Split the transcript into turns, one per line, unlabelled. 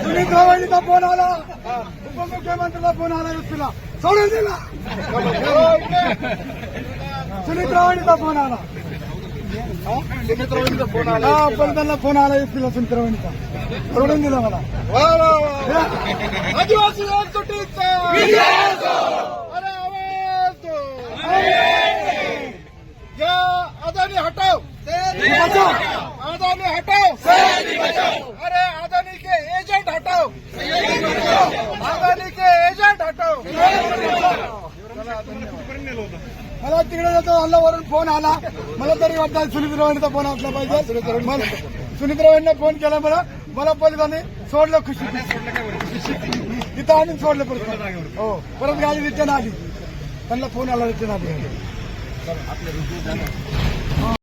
सुनीत रावांचा फोन आला, उपमुख्यमंत्र्याचा फोन आला युतीला सोडून दिला. सुनीत रावांचा फोन आला, सुनीत रावांचा फोन आला, पण त्यांना फोन आला युतीला सुनीत रावांचा सोडून दिला मला. आदिवासी सुटीचा अरे आवाज दो, या अदानी हटाओ, अदानी हटाओ, अरे अदानी के एजेंट हटाओ, अदानी के एजेंट हटाओ. मला तिकडे जातो अल्लावरून फोन आला, मला तरी वाटतं सुनीत रावांचा फोन असला पाहिजे. सुनीत रावांना फोन केला मला पोलिसांनी सोडलं. खुशी तिथं आम्ही सोडलं परत. हो, परत गाडी रिटर्न आली, त्यांना फोन आला रिटर्न आली.